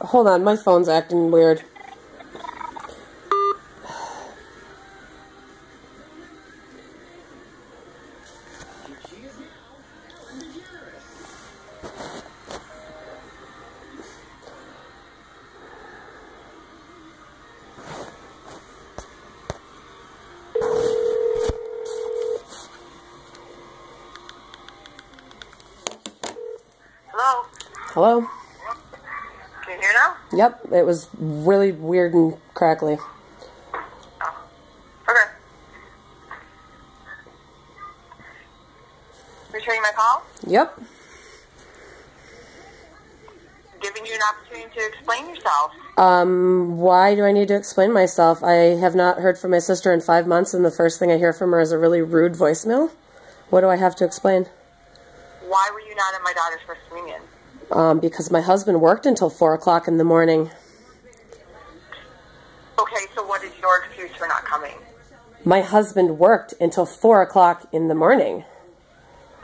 Hold on, my phone's acting weird. Hello? Hello? Can you hear now? Yep, it was really weird and crackly. Oh. Okay. Returning my call? Yep. Giving you an opportunity to explain yourself. Why do I need to explain myself? I have not heard from my sister in 5 months, and the first thing I hear from her is a really rude voicemail. What do I have to explain? Why were you not at my daughter's first communion? Because my husband worked until 4 o'clock in the morning. Okay, so what is your excuse for not coming? My husband worked until 4 o'clock in the morning.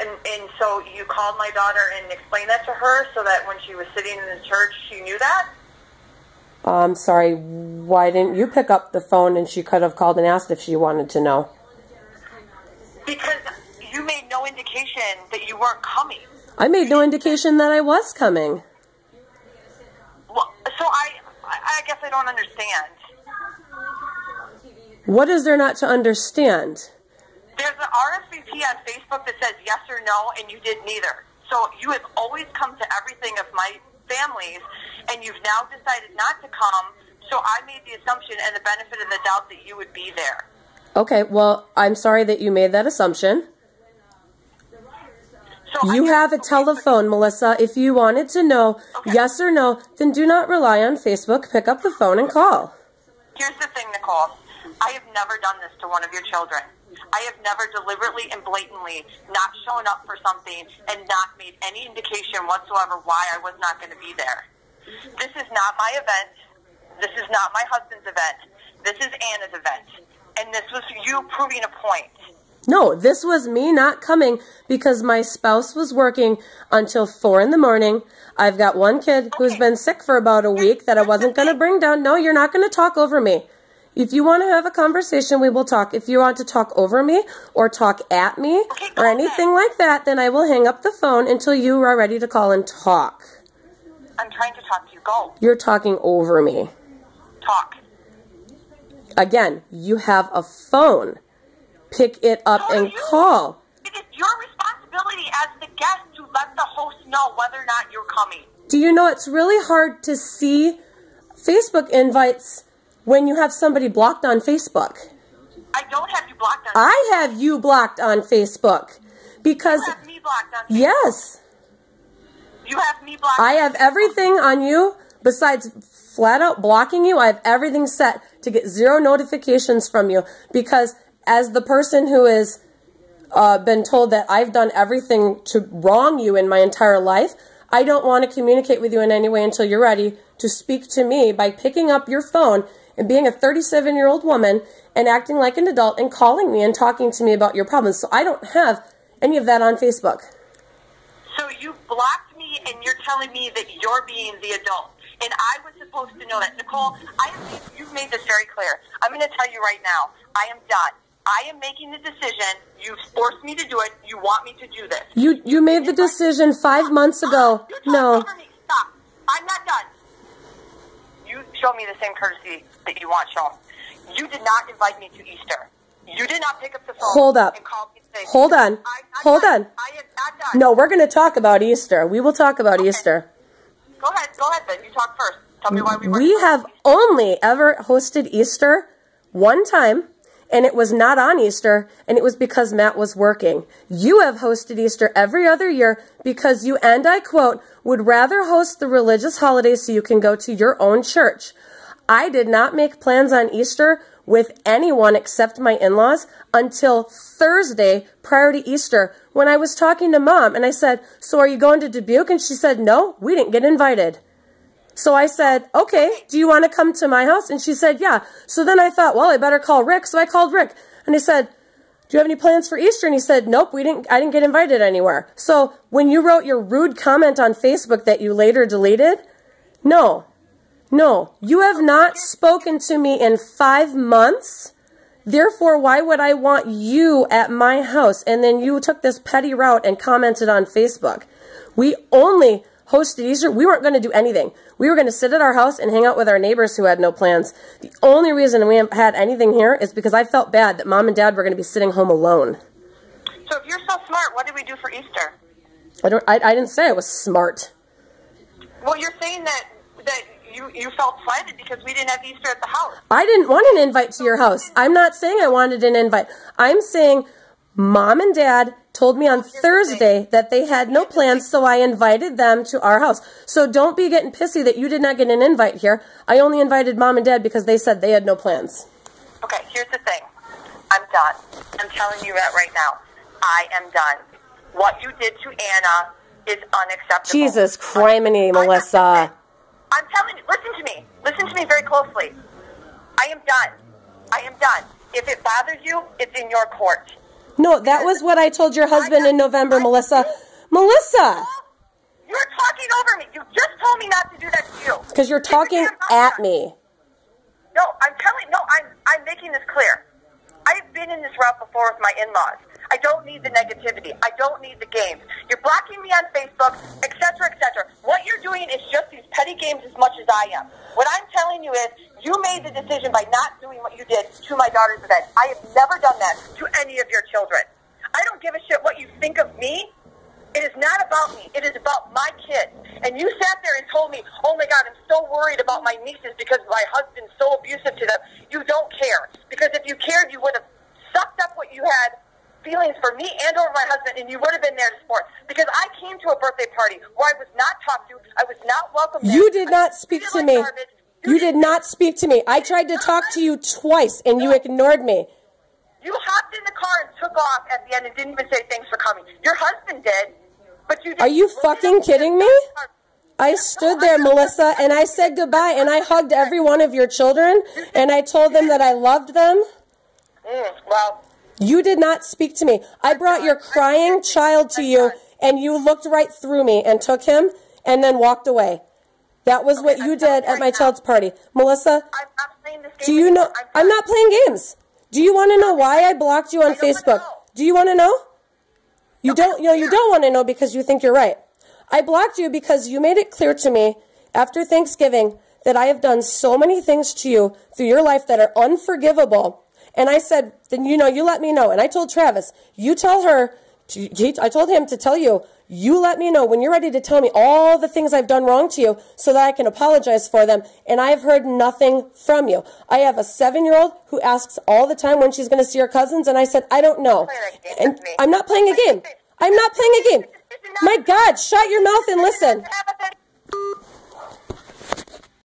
And so you called my daughter and explained that to her so that when she was sitting in the church, she knew that? I'm sorry, why didn't you pick up the phone and she could have called and asked if she wanted to know? Because you made no indication that you weren't coming. I made no indication that I was coming. Well, so I guess I don't understand. What is there not to understand? There's an RSVP on Facebook that says yes or no, and you did neither. So you have always come to everything of my family's, and you've now decided not to come, so I made the assumption and the benefit of the doubt that you would be there. Okay, well, I'm sorry that you made that assumption. So You have a telephone, Melissa. If you wanted to know yes or no, then do not rely on Facebook. Pick up the phone and call. Here's the thing, Nicole. I have never done this to one of your children. I have never deliberately and blatantly not shown up for something and not made any indication whatsoever why I was not going to be there. This is not my event. This is not my husband's event. This is Anna's event. And this was you proving a point. No, this was me not coming because my spouse was working until 4 in the morning. I've got one kid who's been sick for about a week that I wasn't going to bring down. No, you're not going to talk over me. If you want to have a conversation, we will talk. If you want to talk over me or talk at me or anything like that, then I will hang up the phone until you are ready to call and talk. I'm trying to talk to you. Go. You're talking over me. Talk. Again, you have a phone. Pick it up and call. It is your responsibility as the guest to let the host know whether or not you're coming. Do you know it's really hard to see Facebook invites when you have somebody blocked on Facebook? I don't have you blocked on Facebook. I have you blocked on Facebook because You have me blocked on Facebook. yes, You have me blocked. I have everything on you besides flat out blocking you. I have everything set to get 0 notifications from you because as the person who has been told that I've done everything to wrong you in my entire life, I don't want to communicate with you in any way until you're ready to speak to me by picking up your phone and being a 37-year-old woman and acting like an adult and calling me and talking to me about your problems. So I don't have any of that on Facebook. So you blocked me and you're telling me that you're being the adult. And I was supposed to know that. Nicole, you've made this very clear. I'm going to tell you right now, I am done. I am making the decision. You've forced me to do it. You want me to do this. You made the decision 5 months ago. No. Stop. I'm not done. You show me the same courtesy that you want shown. You did not invite me to Easter. You did not pick up the phone. Hold up. And call me and say, Hold on. Hold on. I am not done. No, we're going to talk about Easter. We will talk about Easter. Go ahead then. You talk first. Tell me why We have only ever hosted Easter one time, and it was not on Easter, and it was because Matt was working. You have hosted Easter every other year because you, and I quote, would rather host the religious holiday so you can go to your own church. I did not make plans on Easter with anyone except my in-laws until Thursday prior to Easter when I was talking to Mom, and I said, so are you going to Dubuque? And she said, no, we didn't get invited. So I said, okay, do you want to come to my house? And she said, yeah. So then I thought, well, I better call Rick. So I called Rick and I said, do you have any plans for Easter? And he said, nope, I didn't get invited anywhere. So when you wrote your rude comment on Facebook that you later deleted, no, No, you have not spoken to me in 5 months. Therefore, why would I want you at my house? And then you took this petty route and commented on Facebook. We only hosted Easter. We weren't going to do anything. We were going to sit at our house and hang out with our neighbors who had no plans. The only reason we had anything here is because I felt bad that Mom and Dad were going to be sitting home alone. So if you're so smart, what did we do for Easter? I didn't say I was smart. Well, you're saying that you felt slighted because we didn't have Easter at the house. I didn't want an invite to your house. I'm not saying I wanted an invite. I'm saying Mom and Dad told me on Thursday that they had no plans, so I invited them to our house. So don't be getting pissy that you did not get an invite here. I only invited Mom and Dad because they said they had no plans. Okay, here's the thing. I'm done. I'm telling you that right now. I am done. What you did to Anna is unacceptable. Jesus criminy, Melissa. I'm telling you, listen to me. Listen to me very closely. I am done. I am done. If it bothers you, it's in your court. No, that was what I told your husband in November, Melissa. Melissa! You're talking over me. You just told me not to do that to you. Because you're talking at me. No, I'm making this clear. I've been in this route before with my in-laws. I don't need the negativity. I don't need the games. You're blocking me on Facebook, etc., etc. What you're doing is just these petty games as much as I am. What I'm telling you is you made the decision by not doing what you did to my daughter's event. I have never done that to any of your children. I don't give a shit what you think of me. It is not about me. It is about my kids. And you sat there and told me, oh my God, I'm so worried about my nieces because my husband's so abusive to them. You don't care. Because if you cared, you would have sucked up what you had feelings for me and over my husband, and you would have been there to support. Because I came to a birthday party where I was not talked to. I was not welcome there. You did not speak to me. You did not speak to me. I tried to talk to you twice, and you ignored me. You hopped in the car and took off at the end and didn't even say thanks for coming. Your husband did, but you didn't. Are you fucking kidding me? I stood there, Melissa, and I said goodbye, and I hugged every one of your children, and I told them that I loved them. Well, you did not speak to me. I brought your crying child to you, and you looked right through me and took him and then walked away. That was what you did at my child's party. Melissa, do you know? I'm not playing games. Do you want to know why I blocked you on Facebook? Do you want to know? You don't want to know because you think you're right. I blocked you because you made it clear to me after Thanksgiving that I have done so many things to you through your life that are unforgivable. And I said, then, you let me know. And I told Travis, you tell her, I told him to tell you, you let me know when you're ready to tell me all the things I've done wrong to you so that I can apologize for them. And I've heard nothing from you. I have a 7-year-old who asks all the time when she's going to see her cousins. And I said, I don't know. And I'm not playing a game. I'm not playing a game. My God, shut your mouth and listen.